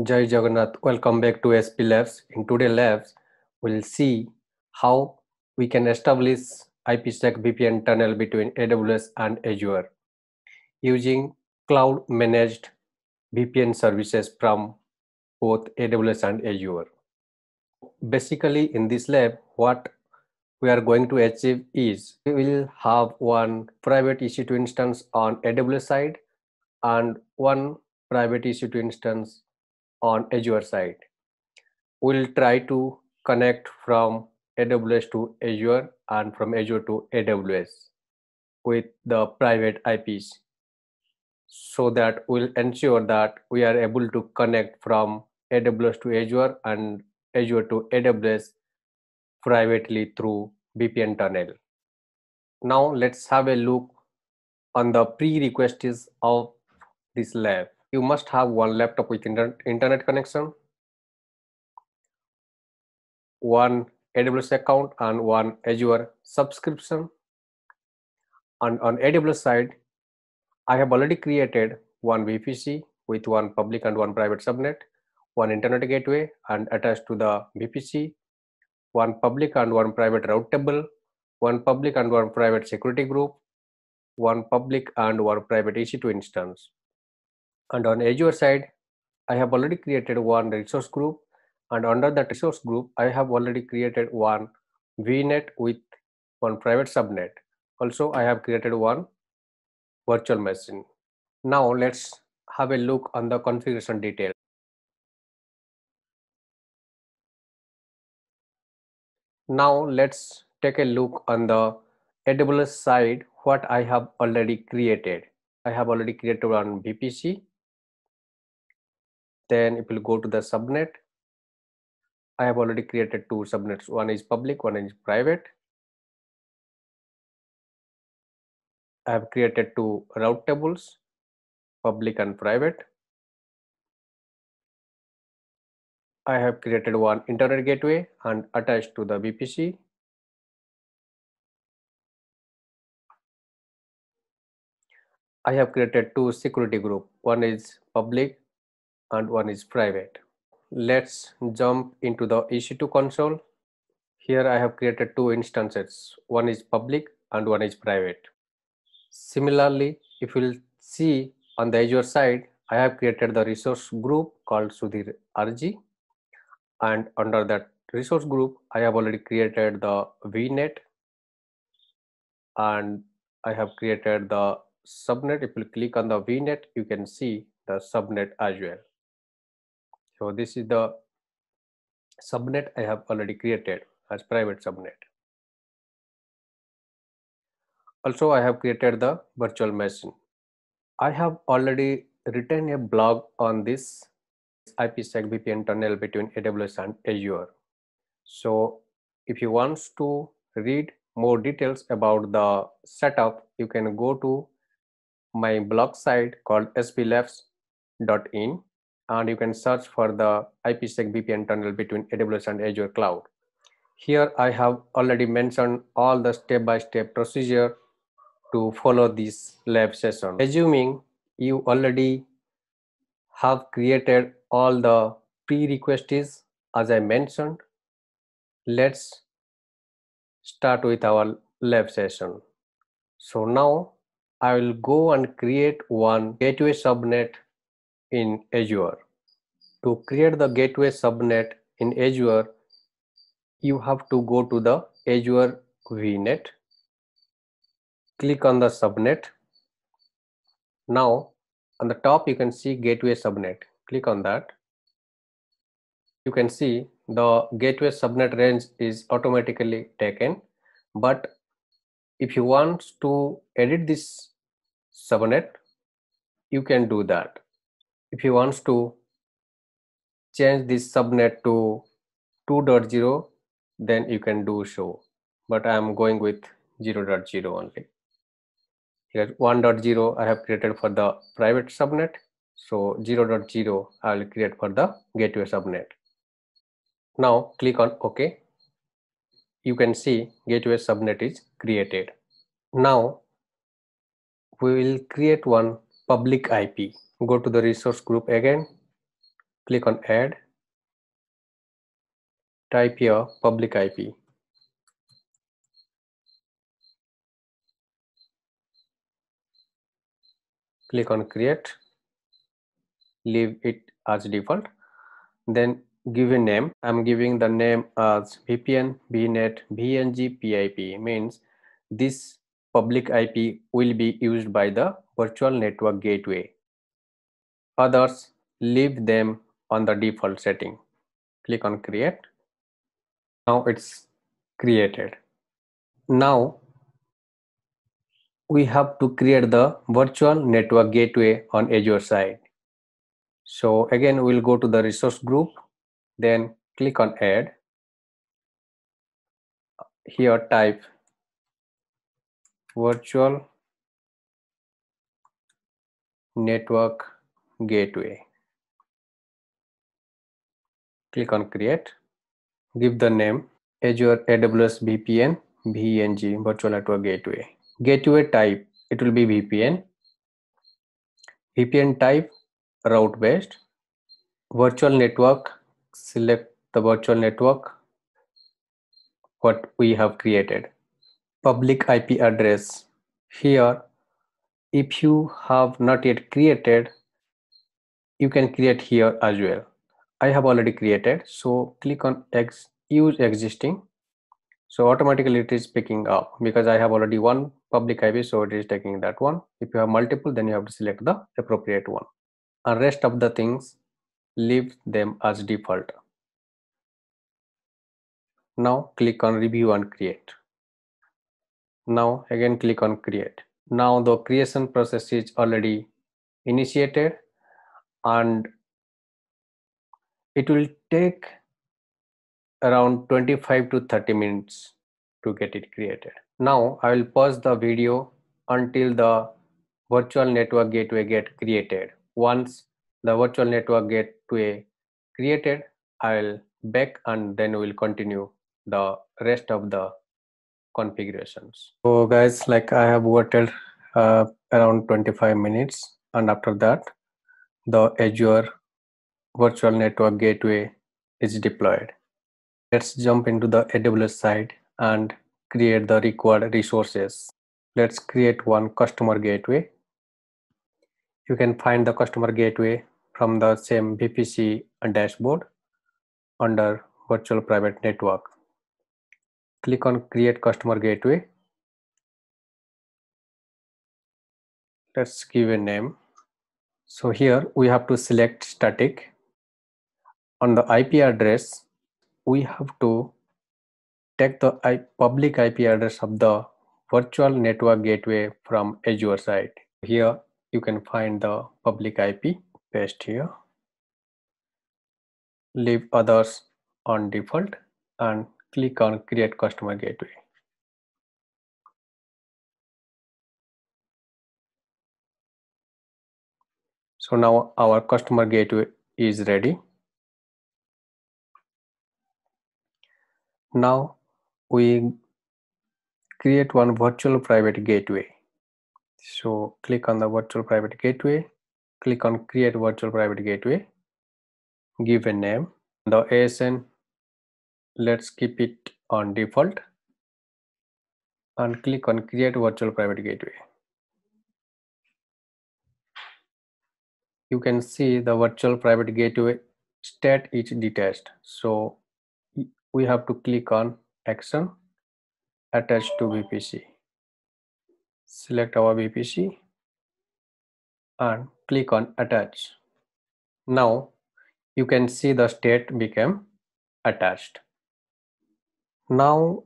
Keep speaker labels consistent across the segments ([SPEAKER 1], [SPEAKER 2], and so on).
[SPEAKER 1] Jai Jagannath, welcome back to SP Labs. In today's labs, we'll see how we can establish IPsec VPN tunnel between AWS and Azure using cloud managed VPN services from both AWS and Azure. Basically, in this lab, what we are going to achieve is we will have one private EC2 instance on AWS side and one private EC2 instance on Azure side. We'll try to connect from AWS to Azure and from Azure to AWS with the private IPs so that we'll ensure that we are able to connect from AWS to Azure and Azure to AWS privately through VPN tunnel. Now let's have a look on the prerequisites of this lab. You must have one laptop with internet connection, one AWS account and one Azure subscription. And on AWS side, I have already created one VPC with one public and one private subnet, one internet gateway, and attached to the VPC, one public and one private route table, one public and one private security group, one public and one private EC2 instance. And on Azure side, I have already created one resource group, and under that resource group, I have already created one VNet with one private subnet. Also, I have created one virtual machine. Now let's have a look on the configuration detail. Now let's take a look on the AWS side what I have already created. I have already created one VPC. Then it will go to the subnet. I have already created two subnets. One is public, one is private. I have created two route tables, public and private. I have created one internet gateway and attached to the VPC. I have created two security group. One is public and one is private. Let's jump into the EC2 console. Here I have created two instances. One is public and one is private. Similarly, if you will see on the Azure side, I have created the resource group called Sudhir RG, and under that resource group, I have already created the VNet and I have created the subnet. If you click on the VNet, you can see the subnet as well. So this is the subnet I have already created as private subnet. Also, I have created the virtual machine. I have already written a blog on this IPsec VPN tunnel between AWS and Azure. So if you want to read more details about the setup, you can go to my blog site called splabs.in and you can search for the IPsec VPN tunnel between AWS and Azure cloud. Here I have already mentioned all the step-by-step procedure to follow this lab session. Assuming you already have created all the prerequisites as I mentioned, let's start with our lab session. So now I will go and create one gateway subnet in Azure. To create the gateway subnet in Azure, you have to go to the Azure VNet, click on the subnet. Now on the top you can see gateway subnet, click on that. You can see the gateway subnet range is automatically taken, but if you want to edit this subnet, you can do that. If you want to change this subnet to 2.0, then you can do so, but I am going with 0.0 only. Here 1.0 I have created for the private subnet, so 0.0 I will create for the gateway subnet. Now click on OK. You can see gateway subnet is created. Now we will create one public IP. Go to the resource group again, Click on add, type here public IP. Click on create, leave it as default. Then give a name. I'm giving the name as VPN VNet VNG PIP, means this public IP will be used by the virtual network gateway. Others, leave them on the default setting. Click on create. Now it's created. Now we have to create the virtual network gateway on Azure side. So again, we'll go to the resource group, then click on add. Here type virtual network gateway. Click on create. Give the name Azure AWS VPN VNG virtual network gateway. Gateway type, it will be VPN. VPN type, route based. Virtual network, select the virtual network what we have created. Public IP address. Here, if you have not yet created, you can create here as well. I have already created, so click on use existing. So automatically it is picking up because I have already one public IP, so it is taking that one. If you have multiple, then you have to select the appropriate one. And rest of the things, leave them as default. Now click on review and create. Now again click on create. Now the creation process is already initiated and it will take around 25 to 30 minutes to get it created. Now I will pause the video until the virtual network gateway get created. Once the virtual network gateway created, I will back and then we will continue the rest of the configurations. So guys, like I have waited around 25 minutes, and after that the Azure virtual network gateway is deployed. Let's jump into the AWS side and create the required resources. Let's create one customer gateway. You can find the customer gateway from the same VPC dashboard under virtual private network. Click on create customer gateway. Let's give a name. So here we have to select static. On the IP address, we have to take the public IP address of the virtual network gateway from Azure side. Here you can find the public IP, paste here, leave others on default and click on create customer gateway. So now our customer gateway is ready. Now we create one virtual private gateway. So click on the virtual private gateway, click on create virtual private gateway, give a name. The ASN, let's keep it on default and click on create virtual private gateway. You can see the virtual private gateway state is detached. So we have to click on action attached to VPC. Select our VPC and click on attach. Now you can see the state became attached. Now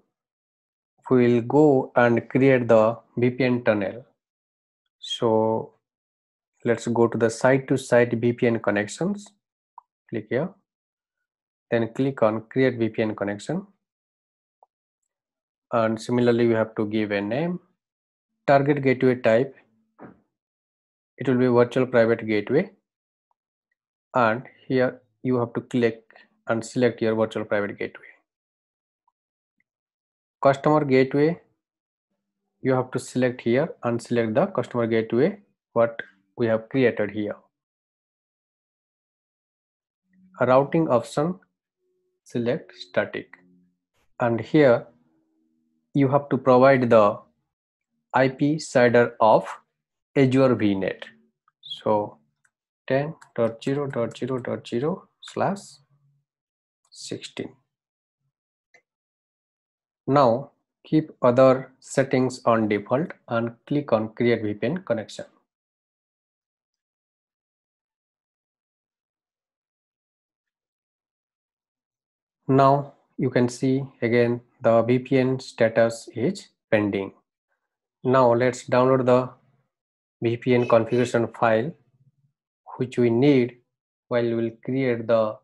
[SPEAKER 1] we will go and create the VPN tunnel. So let's go to the site-to-site VPN connections. Click here, then click on create VPN connection. And similarly, we have to give a name. Target gateway type, it will be virtual private gateway. And here you have to click and select your virtual private gateway. Customer gateway, you have to select here and select the customer gateway what we have created here. routing option, select static, and here you have to provide the IP CIDR of Azure VNet. So 10.0.0.0/16. Now keep other settings on default and click on create VPN connection. Now you can see again the VPN status is pending. Now let's download the VPN configuration file which we need while we will create the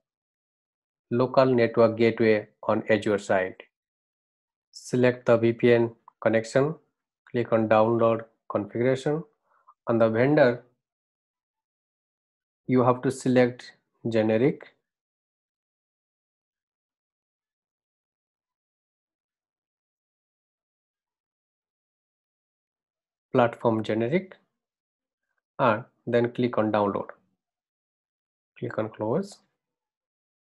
[SPEAKER 1] local network gateway on Azure side. Select the VPN connection, click on download configuration. On the vendor, you have to select generic, platform generic, and then click on download. Click on close.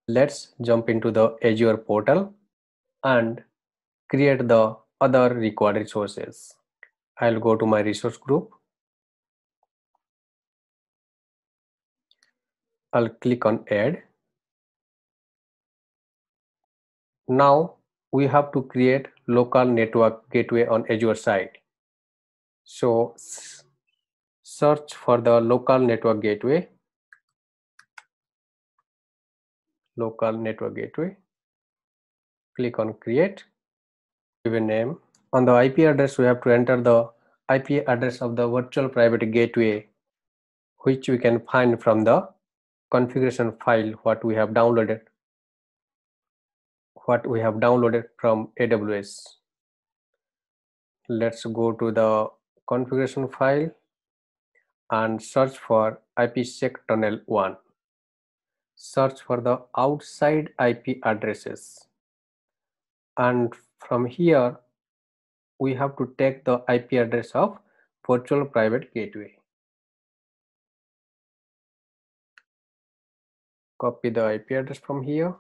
[SPEAKER 1] Let's jump into the Azure portal and create the other required resources. I'll go to my resource group. I'll click on add. Now we have to create local network gateway on Azure side. So search for the local network gateway, click on create, give a name. On the IP address, we have to enter the IP address of the virtual private gateway, which we can find from the configuration file what we have downloaded from AWS. Let's go to the configuration file and search for IPsec tunnel 1. Search for the outside IP addresses, and from here we have to take the IP address of virtual private gateway. Copy the IP address from here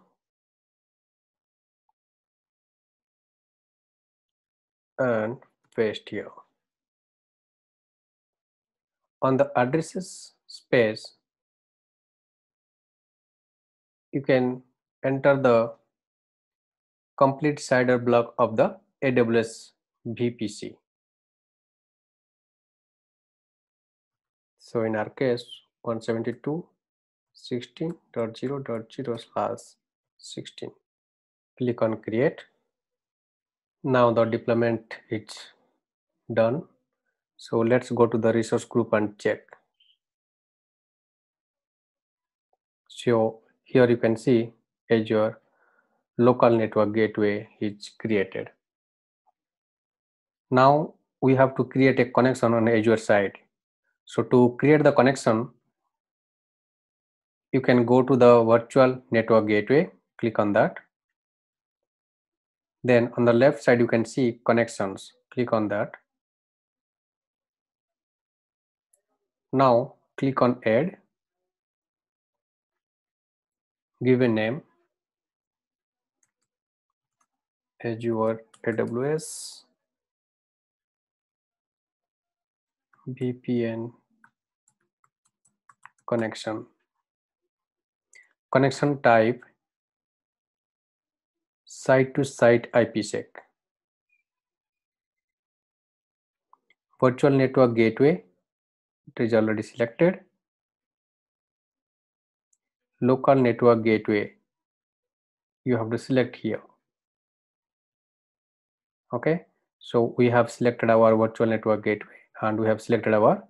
[SPEAKER 1] and paste here. On the addresses space, you can enter the complete CIDR block of the AWS VPC. So in our case, 172.16.0.0/16. Click on create. Now the deployment is done. So let's go to the resource group and check. So here you can see Azure local network gateway is created. Now we have to create a connection on Azure side. So to create the connection, you can go to the virtual network gateway, click on that. Then on the left side, you can see connections, click on that. Now click on add, give a name, Azure AWS VPN connection. Connection type, site to site IPsec. Virtual network gateway, it is already selected. Local network gateway, you have to select here. Okay, so we have selected our virtual network gateway and we have selected our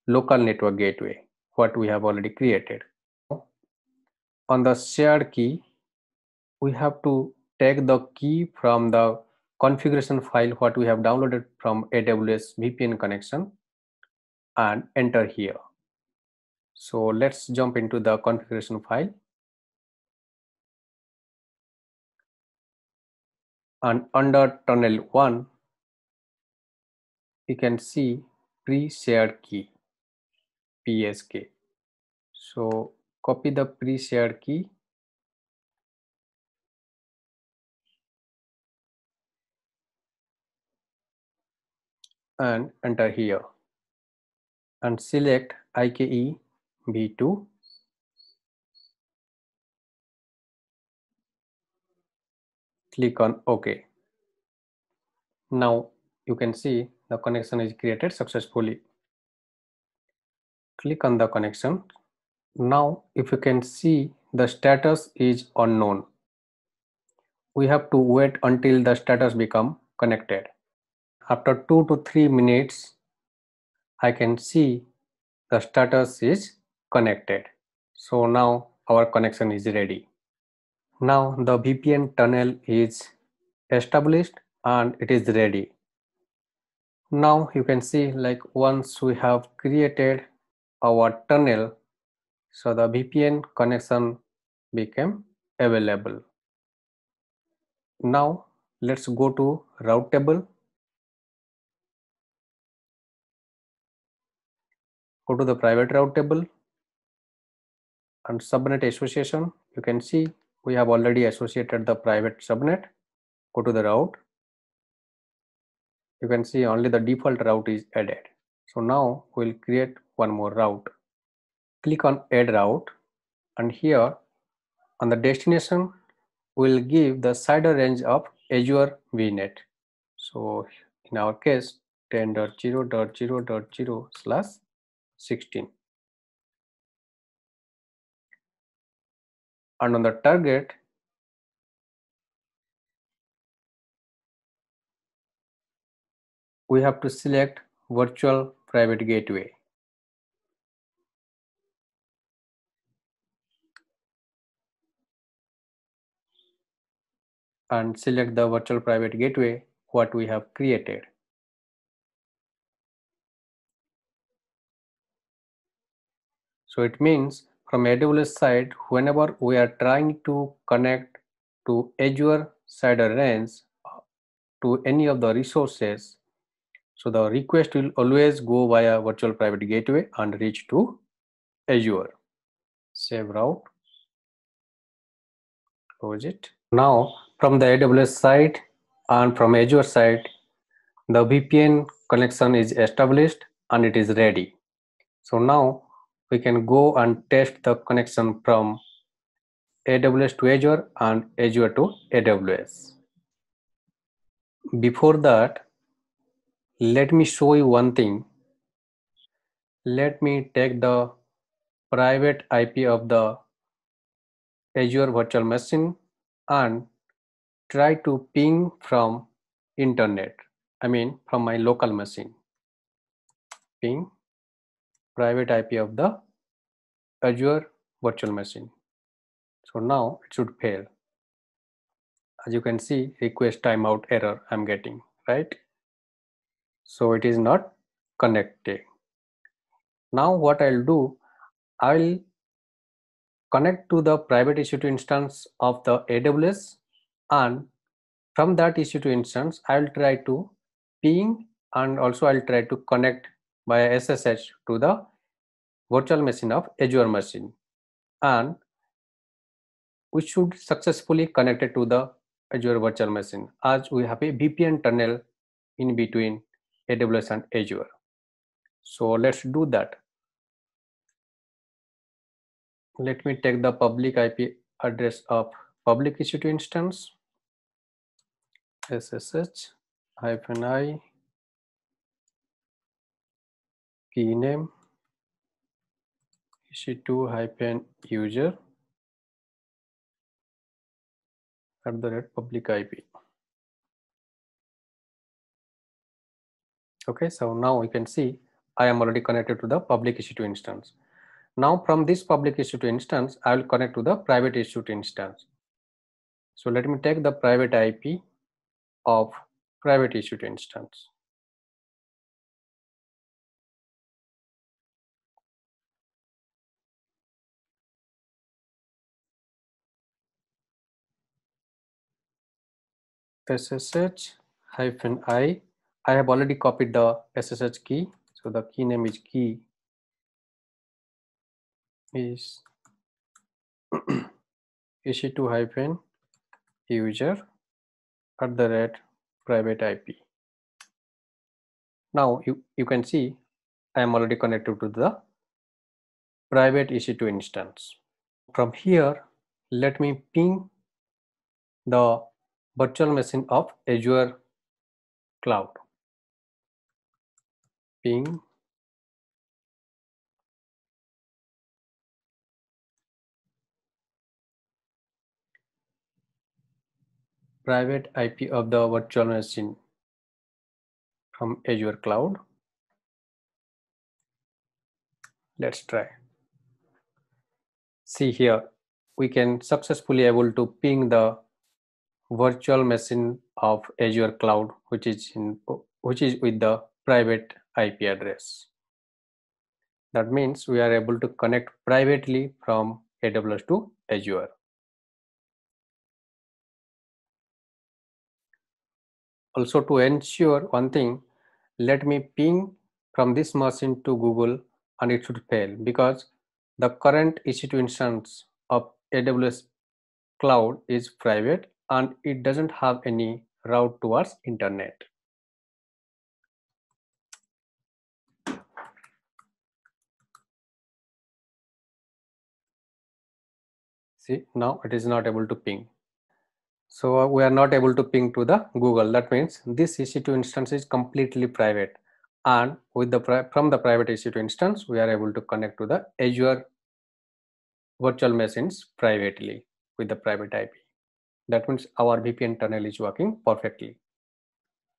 [SPEAKER 1] local network gateway, what we have already created. On the shared key, we have to take the key from the configuration file what we have downloaded from AWS VPN connection and enter here. So let's jump into the configuration file, and under tunnel 1 you can see pre-shared key, PSK. So copy the pre-shared key and enter here and select IKE v2. Click on OK. Now you can see the connection is created successfully. Click on the connection. Now if you can see the status is unknown. We have to wait until the status become connected. After 2 to 3 minutes, I can see the status is connected. So now our connection is ready. Now the VPN tunnel is established and it is ready. Now you can see, like, once we have created our tunnel, so the VPN connection became available. Now let's go to route table. Go to the private route table and subnet association. You can see we have already associated the private subnet. Go to the route. You can see only the default route is added. So now we'll create one more route. Click on add route, and here on the destination we'll give the CIDR range of Azure VNet. So in our case 10.0.0.0/16, and on the target we have to select virtual private gateway. And select the virtual private gateway what we have created. So it means from AWS side, whenever we are trying to connect to Azure CIDR range to any of the resources, so the request will always go via virtual private gateway and reach to Azure. Save route, close it. Now from the AWS side and from Azure side, the VPN connection is established and it is ready. So now we can go and test the connection from AWS to Azure and Azure to AWS. Before that, let me show you one thing. Let me take the private IP of the Azure virtual machine and try to ping from internet. I mean from my local machine. Ping private IP of the Azure virtual machine. So now it should fail. As you can see, request timeout error I'm getting, right? So it is not connecting. Now what I'll do, I'll connect to the private EC2 instance of the AWS, and from that EC2 instance I'll try to ping, and also I'll try to connect via SSH to the virtual machine of Azure machine, and we should successfully connect it to the Azure virtual machine as we have a VPN tunnel in between AWS and Azure. So let's do that. Let me take the public IP address of public EC2 instance, SSH-i key name EC2-user @public IP. Okay, so now you can see I am already connected to the public EC2 instance. Now from this public EC2 instance, I will connect to the private EC2 instance. So let me take the private IP of private EC2 instance. SSH-i. I have already copied the SSH key. So the key name is key is EC2-user @private IP. Now you can see I am already connected to the private EC2 instance. From here, let me ping the virtual machine of Azure cloud. Ping private IP of the virtual machine from Azure cloud. Let's try. See here, we can successfully able to ping the virtual machine of Azure cloud, which is with the private IP address. That means we are able to connect privately from AWS to Azure. Also, to ensure one thing, let me ping from this machine to Google, and it should fail because the current EC2 instance of AWS cloud is private and it doesn't have any route towards internet. See, now it is not able to ping. So we are not able to ping to the Google. That means this EC2 instance is completely private, and with the from the private EC2 instance, we are able to connect to the Azure virtual machines privately with the private IP. That means our VPN tunnel is working perfectly.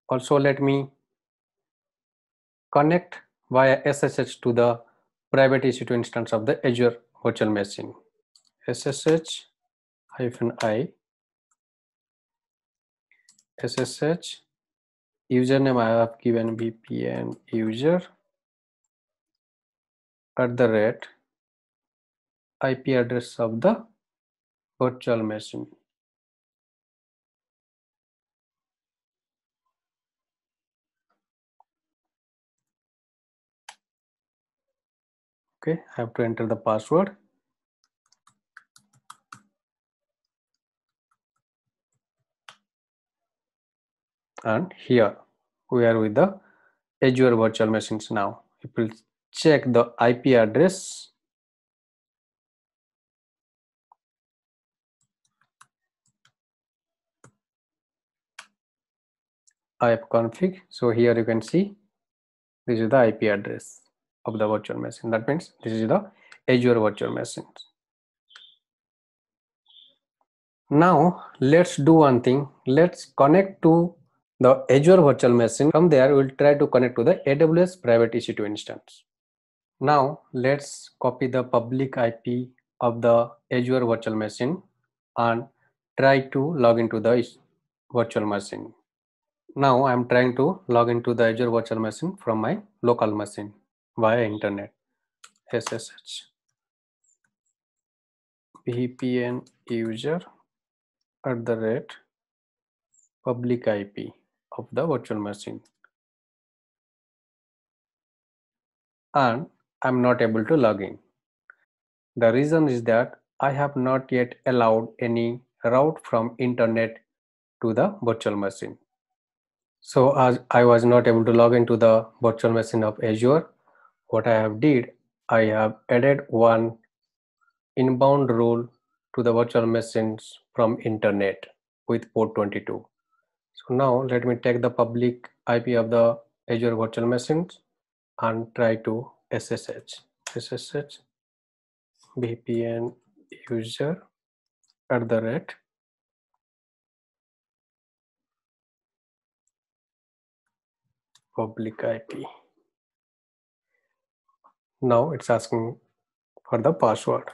[SPEAKER 1] Also, let me connect via SSH to the private EC2 instance of the Azure virtual machine. SSH-I, SSH, username I have given VPN user @ IP address of the virtual machine. Okay, I have to enter the password. And here we are with the Azure virtual machines now. If we check the IP address, ifconfig. So here you can see this is the IP address of the virtual machine. That means this is the Azure virtual machine. Now let's do one thing. Let's connect to the Azure virtual machine. From there, we'll try to connect to the AWS private EC2 instance. Now let's copy the public IP of the Azure virtual machine and try to log into the virtual machine. Now I'm trying to log into the Azure virtual machine from my local machine via internet. SSH VPN user @ public IP of the virtual machine, and I'm not able to log in. The reason is that I have not yet allowed any route from internet to the virtual machine. So as I was not able to log into the virtual machine of Azure, what I have did, I have added one inbound rule to the virtual machines from internet with port 22. So now let me take the public IP of the Azure virtual machines and try to SSH VPN user @ public IP. Now it's asking for the password.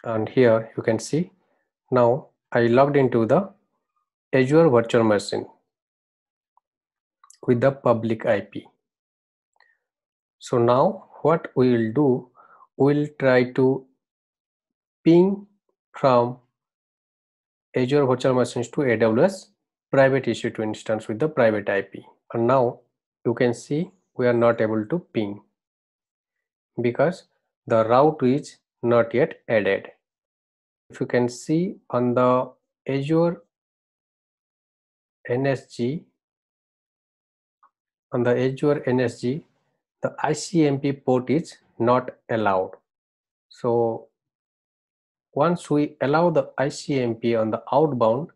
[SPEAKER 1] And here you can see now I logged into the Azure virtual machine with the public IP. So now what we will do, we'll try to ping from Azure virtual machines to AWS private EC2 instance with the private IP. And now you can see we are not able to ping because the route is not yet added. If you can see on the Azure NSG, on the Azure NSG, the ICMP port is not allowed. So once we allow the ICMP on the outbound,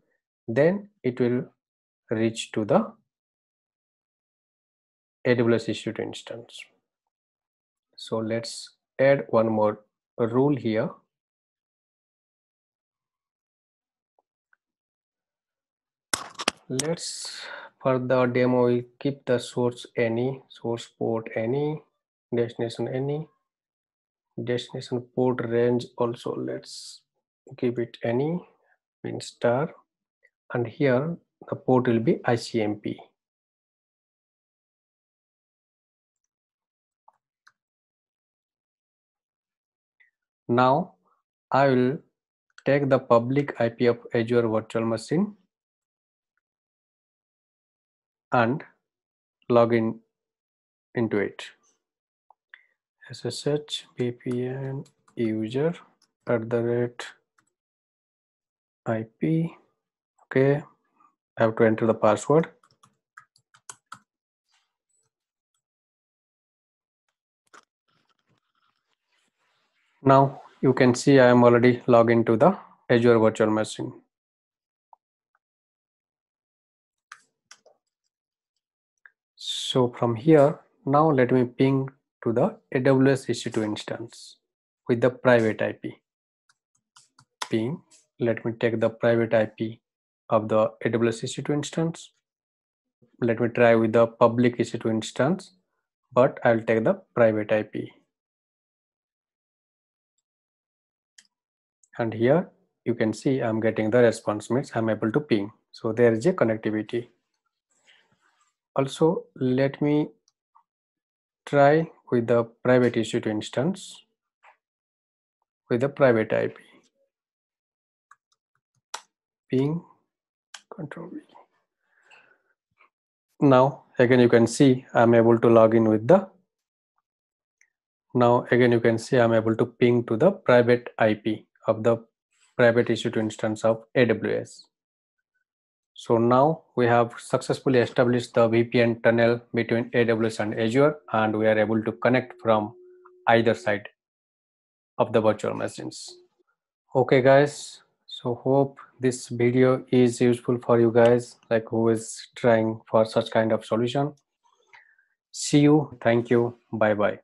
[SPEAKER 1] then it will reach to the AWS EC2 instance. So let's add one more rule here. Let's, for the demo, we keep the source any, source port any, destination any, destination port range also let's give it any, pin star, and here the port will be ICMP. Now I will take the public IP of Azure virtual machine and log in into it. SSH VPN user @IP. Okay, I have to enter the password. Now you can see I am already logged into the Azure virtual machine. So from here, now let me ping to the AWS EC2 instance with the private IP. Ping, let me take the private IP of the AWS EC2 instance. Let me try with the public EC2 instance, but I'll take the private IP. And here you can see I'm getting the response, means I'm able to ping. So there is a connectivity. Also, let me try with the private EC2 instance with the private IP. Ping, Control V. Now again you can see I'm able to log in with the, now again you can see I'm able to ping to the private IP of the private EC2 instance of AWS. So now we have successfully established the VPN tunnel between AWS and Azure, and we are able to connect from either side of the virtual machines. Okay guys, so hope this video is useful for you guys, like who is trying for such kind of solution. See you, thank you, bye bye.